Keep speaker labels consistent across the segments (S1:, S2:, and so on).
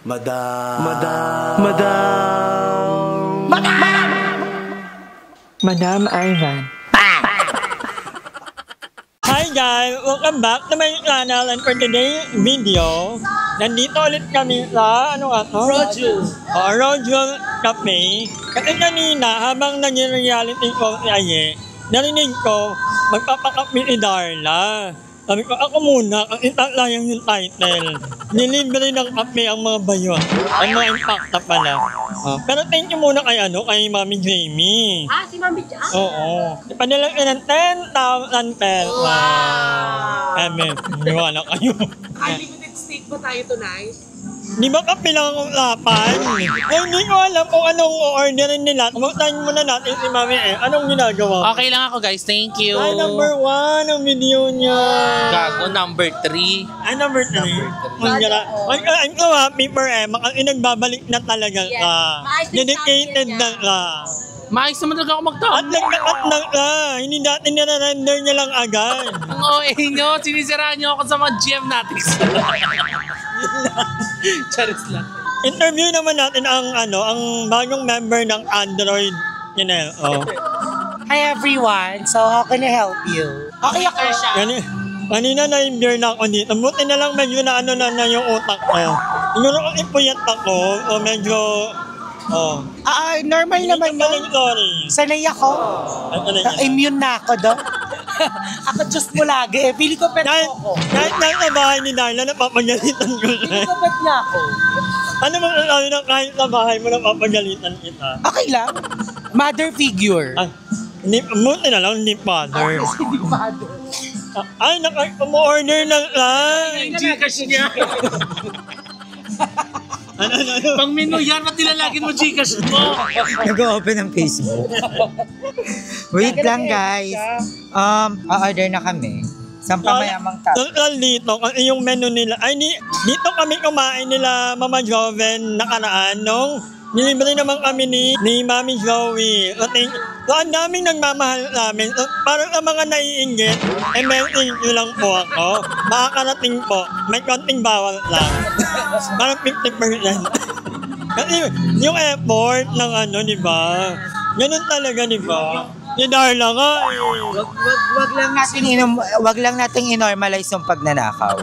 S1: Madam.
S2: Madam Ivan.
S3: Hi guys! Welcome back to my channel, and for today's video, nandito ulit kami sa, Rojo Cafe. Kasi kanina, habang nag-reality ko si Aye, narinig ko, magpapakape si Darla. Sabi ko, ako muna, kasi tatlayang yung title. Nilibre ng kape ang mga bayo. Ang mga impacta pala. Pero thank you muna kay Mami Jamie.
S4: Si Mami Jamie?
S3: Oo. Ipadala ka ng 10,000 pesos. Wow! Niwala kayo.
S4: Unlimited steak ba tayo tonight?
S3: Di ba kape lang ang usapan? Hindi ko alam kung anong orderin nila. Kumutahin muna natin si Mami Anong ginagawa?
S5: Okay lang ako guys, thank you.
S3: Ay, number 1 ang video niya.
S5: Gago, number 3.
S3: Ay, number 3. I'm so happy for Emma kasi nagbabalik na talaga ka. Dedicated na ka.
S5: Maayos naman talaga ako magtawag.
S3: At nagkakat na ka. Hindi dati nire-render niya lang agad.
S5: Ang OA nyo, sinisiraan nyo ako sa mga GM natin. Charis lang.
S3: Interview naman natin ang bagong member ng Android.
S2: Hi everyone, so how can I help you?
S5: Okay ako siya.
S3: Kanina na-imbure na ako dito. Buti na lang medyo na yung utak ko. Siguro kung ipuyat ako, o medyo...
S2: normal naman yun.
S3: Sorry.
S2: Sanay ako. Immune na ako do. Ako just mo lagi Pili ko pet ako.
S3: Kahit sa bahay ni Darla, napapagalitan ko siya.
S2: Pili ko pet niya ako.
S3: Ano bang sabi na kahit sa bahay mo napapagalitan kita?
S2: Okay lang. Mother figure.
S3: Buti na lang, hindi father.
S2: Hindi father.
S3: Ay, naka-order ng
S5: Gcash niya. Pang menu yan, ba't nilalagin mo Gcash mo?
S6: Nag-open ng Facebook. Wait lang guys. A-order na kami. Isang pamayamang tao.
S3: Total dito, yung menu nila. Dito kami kumain nila Mama Joven nakaraan nung nilibre naman kami ni Mami Joey. So, ang daming nagmamahal namin. So, parang ang mga naiinggit, message nyo lang po ako. Makakarating po. May konting bawal lang. Parang 50%. Kasi yung effort ng di ba? Ganun talaga, di ba? Si Darla nga
S6: Wag lang nating i-normalize yung pagnanakaw.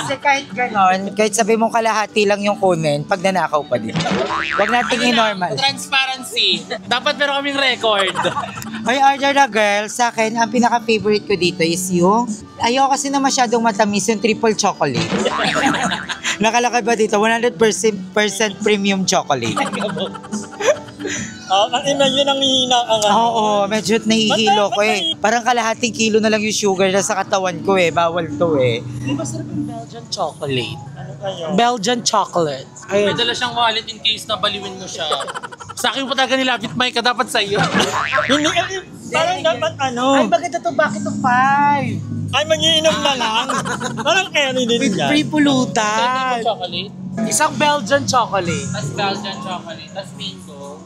S6: Kasi kahit ganon, kahit sabi mong kalahati lang yung kunin, pagnanakaw pa din. Wag nating i-normal.
S5: Transparency. Dapat meron kaming record.
S6: Ay, order na girl. Sa akin, ang pinaka-favorite ko dito is yung... Ayaw kasi na masyadong matamis yung triple chocolate. Nakalakad ba dito? 100% premium chocolate.
S3: kasi medyo nanghihina ka nga.
S6: Oo, medyo nahihilo ko Parang kalahating kilo na lang yung sugar na sa katawan ko Bawal to
S2: Di ba sarap yung Belgian chocolate?
S3: Ano kayo?
S2: Belgian chocolate.
S5: May dala siyang wallet in case na baliwin mo siya. Sa akin po talaga nilapit mic ka, dapat sa'yo.
S3: Hindi kasi, parang dapat
S2: Ay, maganda to, bakit to 5?
S3: Ay, mag-iinom na lang. Parang carry din
S2: With
S3: dyan.
S2: free pulutan.
S5: Chocolate.
S2: Isang Belgian chocolate.
S5: Tapos Belgian chocolate. Tapos mango.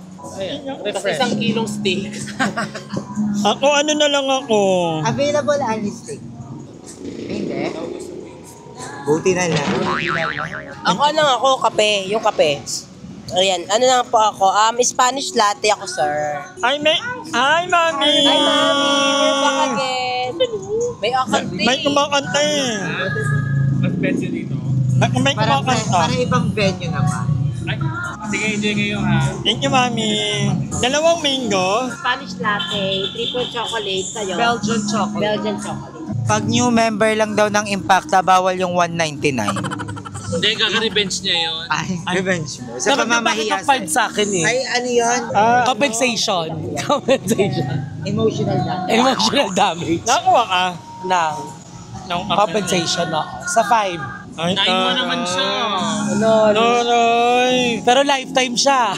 S5: Tapos 1 kilong steak.
S3: Ako, na lang ako.
S6: Available only steak. Hindi. Buti na lang.
S4: Ako, kape. Yung kape. Ayan, lang po ako. Spanish latte ako, sir.
S3: Hi, Mami!
S4: Hi, Mami! We're back again. May akante.
S3: May kumakanta
S5: Mas pencil dito.
S3: May kumakanta.
S6: Para ibang venue naman.
S5: Sige, enjoy kayo ha.
S3: Thank you, Mami. 2 mango.
S4: Spanish latte, triple chocolate sa'yo.
S2: Belgian chocolate.
S4: Belgian chocolate.
S6: Pag new member lang daw ng Impacta, bawal yung 199.
S5: Hindi, kaka-revenge niya yun.
S6: Ay, revenge mo. Sa pamamahiya.
S2: Bakit 5 sa akin
S6: Ay, ano yun?
S2: Compensation. Compensation.
S6: Emotional na.
S2: Emotional damage.
S3: Nakuha ka.
S2: Ng compensation na. Sa 5.
S3: Ay,
S5: Nain mo naman siya.
S3: Nonoy.
S2: Pero lifetime siya.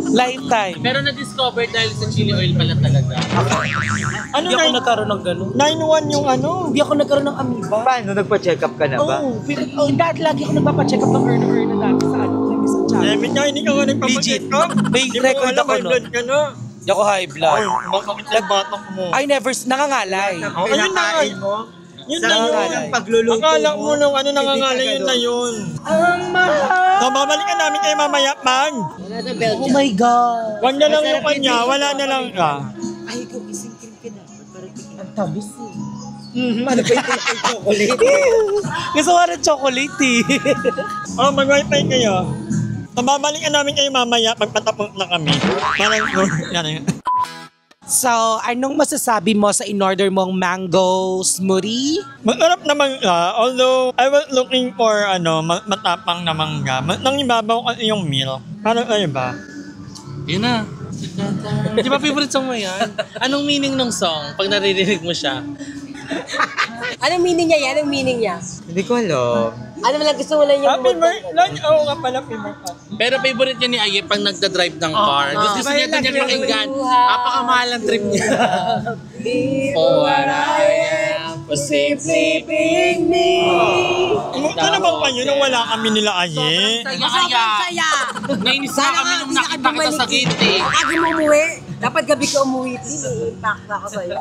S2: Lifetime.
S5: Pero na-discover dahil sa chili oil pala talaga.
S3: Ano
S2: Hindi ako nagkaroon ng gano'n.
S3: 9-1 yung
S2: Hindi ako nagkaroon ng amoeba.
S6: Paano? Nagpa-check up ka na ba?
S2: Oo. Dati lagi ako nagpapacheck up ng earner dati sa sa channel.
S3: Debit ka, hindi ka nga nagpapacheck
S2: Legit.
S3: up.
S2: May record ako
S3: May
S2: nun.
S3: blood ka na.
S2: Hindi ako high blood.
S3: Ay, bakit nagbatok mo?
S2: I never, nangangalay.
S3: Ayun na. Yun na yun.
S6: Ang pagluluto
S3: Akala mo nung nangangalay yun na yun.
S2: Ang mahal
S3: Babalikan namin kayo mamaya, Pag.
S4: Wala sa
S2: Oh
S4: Belgium.
S2: my God.
S3: Wag na lang yung kanya, wala na lang ka.
S6: Ay, ikaw, isang cream ka na.
S2: Ang tamis eh.
S6: Ano ba yung chocolate?
S2: Gusto ko rin chocolate eh.
S3: Oh, mag-wifi kayo. Babalikan namin kayo mamaya pag patapos na kami. Parang, yan.
S2: So, anong masasabi mo sa in-order mong mango smoothie?
S3: Masarap naman ka, although I was looking for matapang na mangga. Nang ibabaw kasi yung meal. Parang ano ba?
S5: Yun na. Di ba favorite song mo yan? Anong meaning ng song pag naririnig mo siya?
S4: Anong meaning niya yan? Anong meaning niya?
S6: Hindi ko alam.
S4: Ano mo lang gusto mo lang yung...
S3: Happy birthday! Oo nga pala, happy birthday.
S5: Pero favorite niya ni Aye pag nagdadrive ng car. Gusto niya ito niya pakinggan. Apaka-mahal ang trip niya. For what I am, for simply being me.
S3: Ito naman kayo nung wala kami nila Aye.
S5: Sobrang saya. Nainis na kami nung nakita kita sa gate eh.
S4: Lagi mo umuwi. Dapat gabi ka umuwi. Impact ako sa'yo.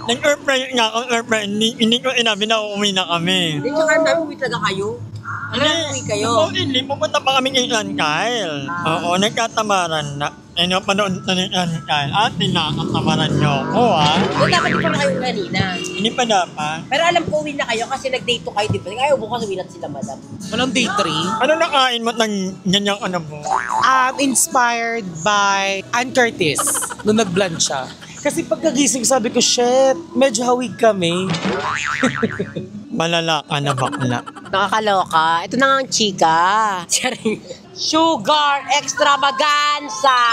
S3: Nag-airplane nga ako, airplane. Hindi ko inabi na uuwi na kami.
S4: Hindi ka namin umuwi talaga kayo. Ano umuwi kayo?
S3: Oo, hindi. Pupunta pa kami kay Aunt Kyle. Oo, nagkatamaran na. Panood na ni Aunt Kyle. Ate na, katamaran niyo ako, ha?
S4: Doon dapat di pa na kayo kanina.
S3: Hindi pa dapat.
S4: Pero alam ko uwi na kayo kasi nag-date to kayo, di ba? Ayaw bukas uwi na sila, madam.
S2: Walang day 3.
S3: Ano nakain mo ng ganyang ano mo?
S2: Inspired by Ann Curtis nung nag-blend siya. Kasi pagkagising sabi ko, shit, medyo hawig kami.
S3: Malala ka na bakla.
S4: Nakakaloka. Ito na nga ang chika. Sugar extravaganza!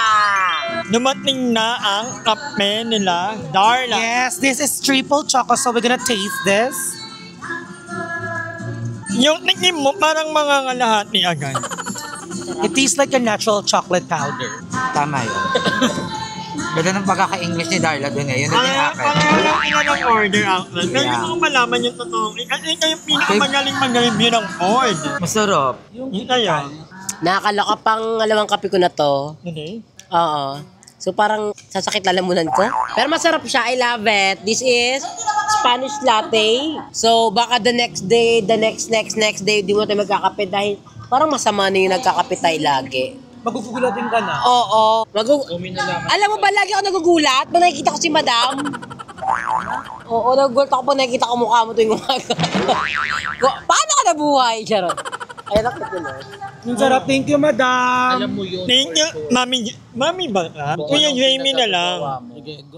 S3: Dumating na ang kape nila, Darla.
S2: Yes, this is triple choco, so we're gonna taste this.
S3: Yung tingin mo, parang mga ngalahati agad.
S2: It tastes like a natural chocolate powder.
S6: Tama yun. Ganda ng pagkaka-English ni Darla doon eh. Yun din yung akin.
S3: Parang ng order outlet. Pero hindi ko malaman yung totoo. Kasi kayo pinakamagaling mag-review ng food.
S6: Masarap.
S3: Yung kayo.
S4: Nakakaloka pang alawang kape ko na to.
S3: Hindi.
S4: Oo. So parang sasakit lalamunan ko. Pero masarap siya. I love it. This is Spanish latte. So baka the next day, the next day, di mo tayo magkakape dahil parang masama na yung nagkakape tayo lagi.
S2: Magugulatin ka na.
S4: Oo. Alam mo ba, lagi ako nagugulat pag nakikita ko si madam. Oo, nagugulat ako pag nakikita ko mukha mo tuwing umaga. Paano ka nabuhay? Charot. Ay, nakita ko na.
S2: Yung sarap, thank you, madam.
S5: Alam mo yun.
S3: Thank you, Mami ba? Kuya Jamie na lang.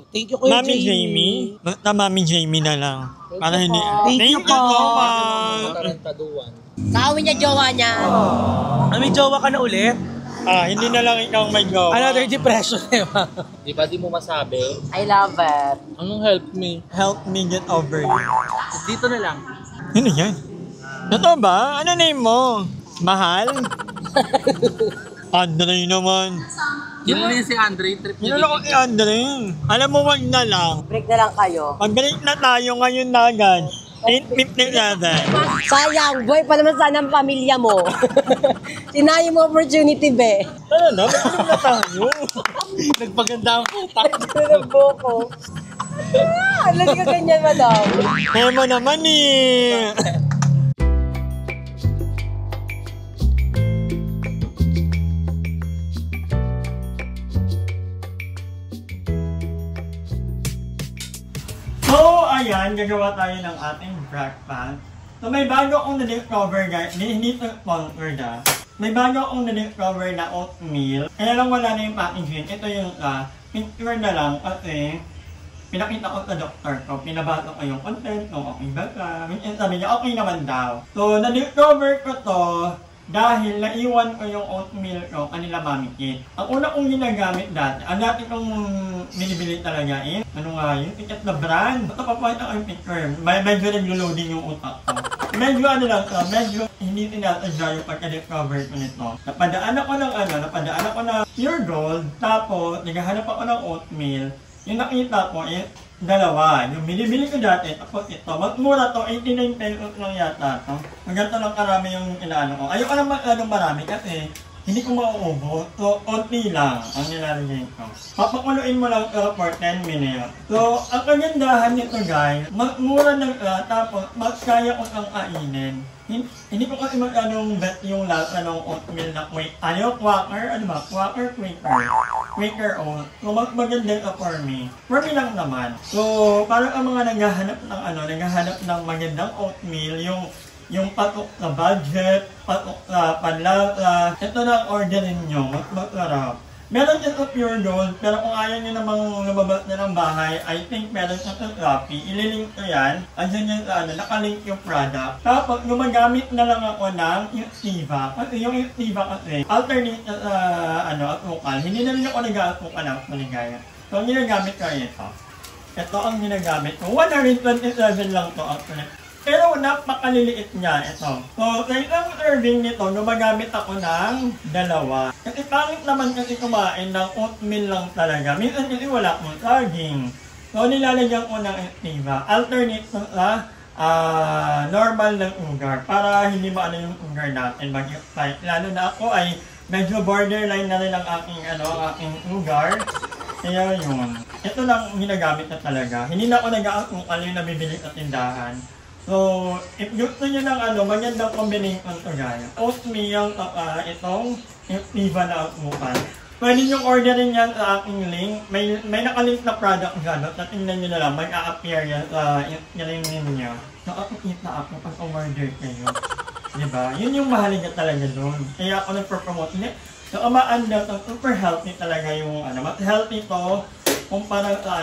S2: Thank you, Kuya
S3: Mami Jamie? Basta Mami Jamie na lang. Para hindi.
S2: Thank you po.
S3: Mama.
S4: Kawin niya, jowa niya.
S2: May jowa ka na ulit?
S3: Hindi na lang ikaw may go.
S2: Another depression eh.
S5: Di ba di mo masabi?
S4: I love it.
S5: Anong help me?
S3: Help me get over you.
S5: Dito na lang.
S3: Ano yan? Totoo ba? Ano name mo? Mahal? Andre naman.
S5: Yun lang si Andre. Trip niya
S3: Yun ako kay Andre. Alam mo, wag na lang.
S4: Break na lang kayo.
S3: Pagbalik na tayo ngayon na agad. 8:57.
S4: Sayang, boy pa naman sana ang pamilya mo. Sinayo mo opportunity, be.
S3: Ano na? Pagbalik na tayo.
S5: Nagpaganda ang putak.
S4: Nagboko. Alam ka ganyan, madam.
S3: Kaya mo naman eh. So, ayan, gagawa tayo ng ating breakfast. So, may bago akong na-discover, guys. Hindi ito sponsor na. May bago akong na-discover na oatmeal. Kaya lang wala na yung packaging. Ito yung picture na lang kasi pinakita ko sa doktor ko. Pinabasa ko yung content kung okay ba ka. And sabi niya, okay naman daw. So, na-discover ko to dahil naiwan ko yung oatmeal ko kanila Mami Kit. Ang una kong ginagamit dati, ang dati kong binibili talaga ano nga yun? Ticket na brand. Ito pa po ito ang picture. Medyo nag-loading yung utak ko. Medyo ano lang to, medyo hindi tinasadya yung pagka-discover ko nito. Napadaan ako ng pure gold, tapos naghahanap ako ng oatmeal. Yung nakita ko dalawa. Yung binibili ko dati, tapos ito. Mura to, 89 pesos lang yata to. Maganda lang karami yung inaano ko. Ayoko lang masyadong marami kasi hindi ko mauubos. So, konti lang ang nilalagay ko. Papakuluin mo lang for 10 minutes. So, ang kagandahan nito guys, mura ng tapos mas kaya ko ang kainin. Hindi ko kasi mag-anong bet yung lasa ng oatmeal na quaker, quaker, quaker oat. So, magandang for me. For me lang naman. So, parang ang mga naghahanap ng magandang oatmeal, yung patok sa budget, patok sa panlasa, ito na ang orderin nyo, masarap. Meron din sa Pure Gold, pero kung ayaw nyo namang lumabas na ng bahay, I think meron sa Shopee. Ililink ko yan. Andyan yung nakalink yung product. Tapos gumagamit na lang ako ng Activa. Kasi yung Activa kasi, alternate sa asukal. Hindi na rin ako nag-aasukal ng maligaya. So, ang ginagamit ko ito. Ito ang ginagamit ko. 127 lang to actually. Pero napakaliliit niya ito. So, sa isang serving nito, gumagamit ako ng 2. Kasi pangit naman kasi kumain ng oatmeal lang talaga. Minsan kasi wala akong saging. So, nilalagyan ko ng Activa. Alternate sa normal ng ugar para hindi maano yung ugar natin mag-expire. Lalo na ako ay medyo borderline na rin ang aking ugar. Kaya yun. Ito lang ginagamit na talaga. Hindi na ako nag-aasukal yung nabibili sa tindahan. So, if gusto nyo ng magandang combination to guys, oatmeal, itong Activa na asukal. Pwede nyo orderin yan sa aking link. May nakalink na product dyan. At tingnan nyo na lang, mag-a-appear yan sa link ninyo. So, kita ako pag order kayo. Diba? Yun yung mahalaga talaga doon. Kaya ako nagpo-promote niya. So, umaandar, super healthy talaga yung mas healthy to kumpara sa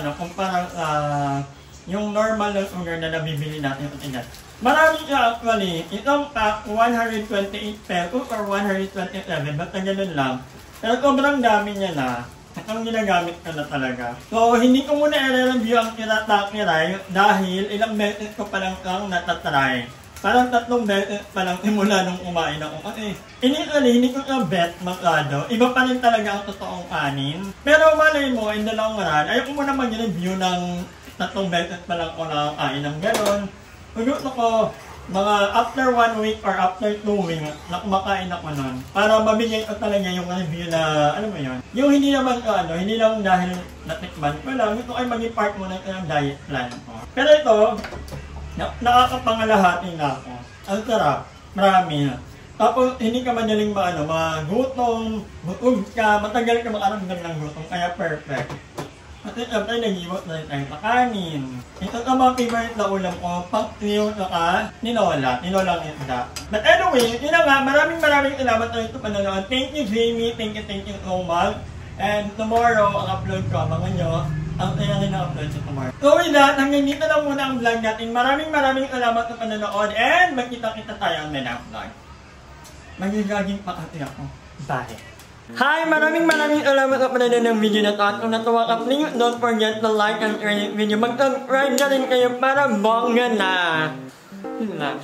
S3: yung normal na sugar na nabibili natin sa tindahan. Marami siya actually. Itong pack, 128 pesos or 127. Basta ganun lang. Pero sobrang dami niya na. Ang ginagamit ko na talaga. So, hindi ko muna i-review ang Kirataki dahil ilang beses ko palang kang natatry. Parang 3 beses palang simula nung kumain ako. Kasi initially, hindi ko na bet masyado. Iba pa rin talaga ang totoong kanin. Pero malay mo, in the long run, ayaw ko muna mag-review ng 3 beses pa lang ako nakakain ng gano'n. Kung gusto ko, mga after 1 week or after 2 weeks, na kumakain ako nun. Para mabigay ko talaga yung review na, mo yun. Yung hindi naman hindi lang dahil natikman ko lang, ito ay maging part mo ng diet plan ko. Pero ito, nakakapangalahati na ako. Ang sarap, marami na. Tapos, hindi ka madaling magutom, butog ka, matagal ka makaramdam ng gutom, kaya perfect. Kasi siyempre, nag-iwas na rin tayo sa kanin. Ito sa mga favorite na ulam ko, paksiw saka ninolang isda. But anyway, yun na nga, maraming salamat sa ito panonood. Thank you Jamie, thank you so much. And tomorrow, ang upload ko, abangan nyo, ang kaya rin na-upload sa tomorrow. So with that, hanggang dito lang muna ang vlog natin. Maraming salamat sa panonood and magkita-kita tayo ang next vlog. Magigaging pa kasi ako. Bye! Hi! Maraming salamat sa panonood ng video na to. At kung natuwa ka, please don't forget to like and share this video. Mag-subscribe na rin kayo para bongga na! Yun lang.